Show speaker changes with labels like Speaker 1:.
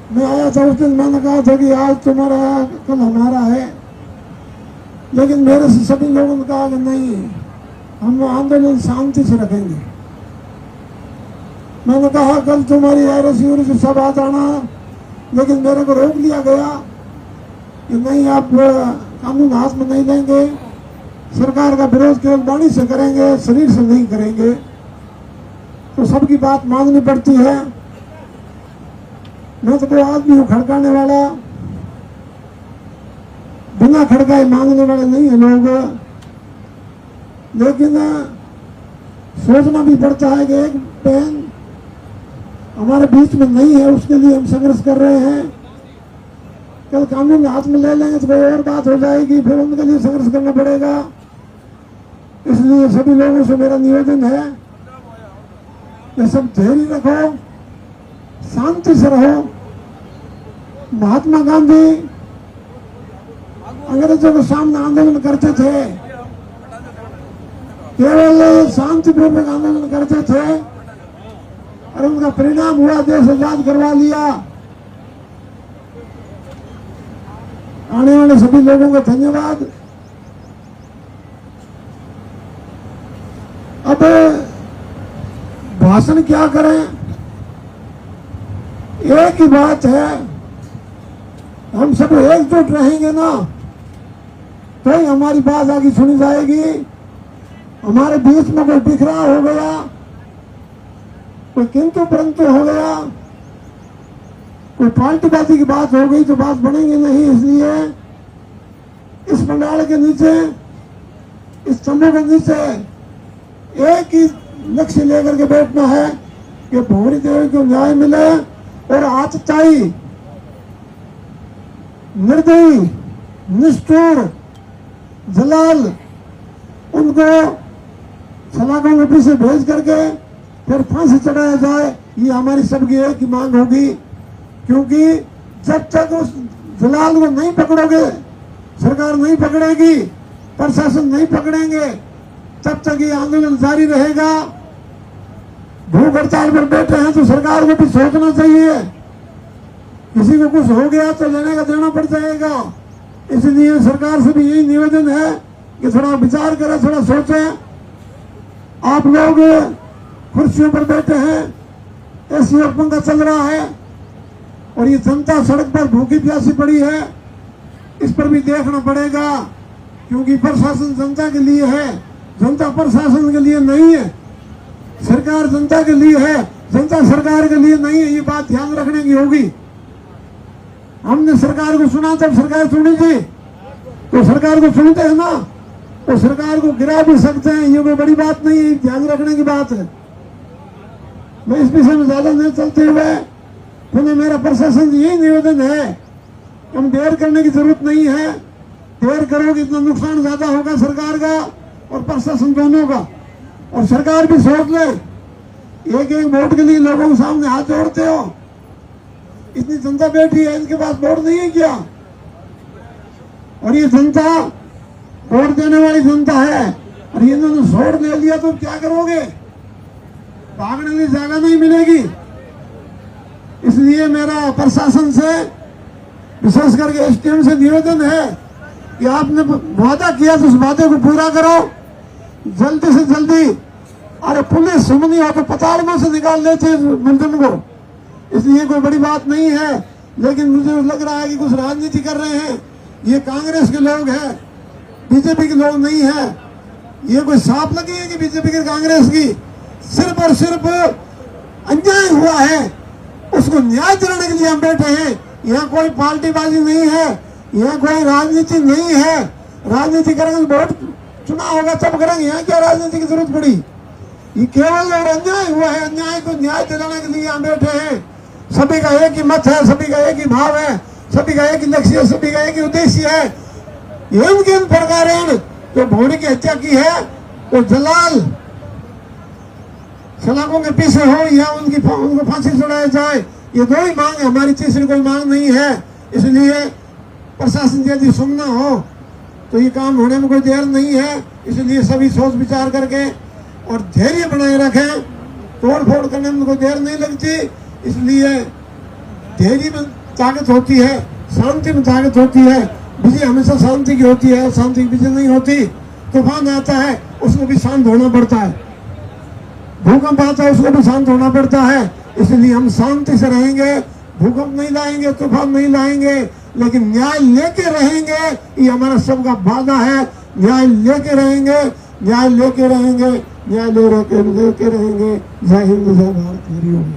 Speaker 1: मैं आया था उस दिन, मैंने कहा था कि आज तुम्हारा कल हमारा है, लेकिन मेरे से सभी लोगों ने कहा कि नहीं, हम आंदोलन शांति से रखेंगे। मैंने कहा कल तुम्हारी आरएसयू से सब आ जाना, लेकिन मेरे को रोक लिया गया कि नहीं, आप कानून हाथ में नहीं लेंगे, सरकार का विरोध केवल वाणी से करेंगे, शरीर से नहीं करेंगे। तो सबकी बात माननी पड़ती है। मैं तो कोई आदमी हूँ खड़काने वाला, बिना खड़काए मांगने वाले नहीं है लोग। लेकिन सोचना भी पड़ता है कि एक बहन हमारे बीच में नहीं है, उसके लिए हम संघर्ष कर रहे हैं। कल कानून हाथ में ले लेंगे तो कोई और बात हो जाएगी, फिर उनके लिए संघर्ष करना पड़ेगा। इसलिए सभी लोगों से मेरा निवेदन है कि सब धैर्य रखो, शांति से रहो। महात्मा गांधी अंग्रेजों के सामने आंदोलन करते थे, केवल शांतिपूर्वक आंदोलन करते थे, और उनका परिणाम हुआ देश आजाद करवा लिया। आने वाले सभी लोगों को धन्यवाद। अब भाषण क्या करें, एक ही बात है, हम सब एकजुट रहेंगे ना तो ही हमारी बात आगे सुनी जाएगी। हमारे बीच में कोई बिखराव हो गया, कोई किंतु परंतु हो गया, कोई पार्टीबाजी की बात हो गई तो बात बनेगी नहीं। इसलिए इस पंडाल के नीचे, इस तंबू के नीचे एक ही लक्ष्य लेकर के बैठना है कि भौरी देवी को न्याय मिले और आतताई, निर्दयी, निष्ठुर जलाल उनको सलाखों के पीछे भेज करके फिर फांसी चढ़ाया जाए। ये हमारी सबकी एक ही मांग होगी, क्योंकि जब तक उस जलाल को नहीं पकड़ोगे, सरकार नहीं पकड़ेगी, प्रशासन नहीं पकड़ेंगे, तब तक ये आंदोलन जारी रहेगा। भूख हड़ताल पर बैठे हैं तो सरकार को भी सोचना चाहिए, किसी को कुछ हो गया तो लेने का देना पड़ जाएगा। इसलिए सरकार से भी यही निवेदन है कि थोड़ा विचार करें, थोड़ा सोचें। आप लोग कुर्सियों पर बैठे हैं, एसी और पंखा चल रहा है, और ये जनता सड़क पर भूखी प्यासी पड़ी है, इस पर भी देखना पड़ेगा, क्योंकि प्रशासन जनता के लिए है, जनता प्रशासन के लिए नहीं है। सरकार जनता के लिए है, जनता सरकार के लिए नहीं है। ये बात ध्यान रखने की होगी। हमने सरकार को सुना, तब सरकार सुनी थी, तो सरकार को सुनते हैं ना, तो सरकार को गिरा भी सकते हैं। ये कोई बड़ी बात नहीं है, ध्यान रखने की बात है। मैं इस विषय में ज्यादा नहीं चलते हुए पुनः मेरा प्रशासन से यही निवेदन है, हम देर करने की जरूरत नहीं है। देर करोगे इतना नुकसान ज्यादा होगा सरकार का और प्रशासन दोनों का। और सरकार भी सोच ले, एक एक वोट के लिए लोगों के सामने हाथ जोड़ते हो, इतनी जनता बैठी है, इनके पास वोट नहीं है क्या? और ये जनता वोट देने वाली जनता है, और ये इन्होंने वोट ले लिया तो क्या करोगे? भागने की जगह नहीं मिलेगी। इसलिए मेरा प्रशासन से, विशेष करके एसडीएम से निवेदन है कि आपने वादा किया तो उस वादे को पूरा करो जल्दी से जल्दी। अरे पुलिस सुमनी हो तो पतालमों से निकाल लेते मुलजिम को, इसलिए कोई बड़ी बात नहीं है। लेकिन मुझे लग रहा है कि कुछ राजनीति कर रहे हैं। ये कांग्रेस के लोग हैं, बीजेपी के लोग नहीं है। ये कोई साफ लगी है कि बीजेपी की कांग्रेस की? सिर्फ और सिर्फ अन्याय हुआ है, उसको न्याय दिलाने के लिए हम बैठे हैं। यहाँ कोई पार्टीबाजी नहीं है, यहाँ कोई राजनीति नहीं है। राजनीति करेंगे तो वोट चुनाव होगा तब करेंगे, यहाँ क्या राजनीति की जरूरत पड़ी? ये केवल और अन्याय हुआ है, अन्याय को न्याय दिलाने के लिए यहाँ बैठे हैं। सभी का एक ही मत है, सभी का एक ही भाव है, सभी का एक ही लक्ष्य है, सभी का एक ही उद्देश्य है। इन प्रकार जो भौरी की हत्या की है वो जलाल सलाखों के पीछे हो या उनको फांसी चढ़ाया जाए, ये दो ही मांग है हमारी, तीसरी कोई मांग नहीं है। इसलिए प्रशासन यदि सुनना हो तो ये काम होने में कोई देर नहीं है। इसलिए सभी सोच विचार करके और धैर्य बनाए रखें, तोड़ फोड़ करने में कोई देर नहीं लगती। इसलिए धैर्य में ताकत होती है, शांति में ताकत होती है। विजय हमेशा शांति की होती है, शांति की विजय नहीं होती। तूफान आता है, उसको भी शांत होना पड़ता है। भूकंप आता है, उसको भी शांत होना पड़ता है। इसलिए हम शांति से रहेंगे, भूकंप नहीं लाएंगे, तूफान नहीं लाएंगे, लेकिन न्याय लेके रहेंगे। ये हमारा सबका वादा है। न्याय लेके रहेंगे, न्याय लेके रहेंगे, न्याय लेके रहेंगे। जय हिंद, जय भारत, हरि ओम।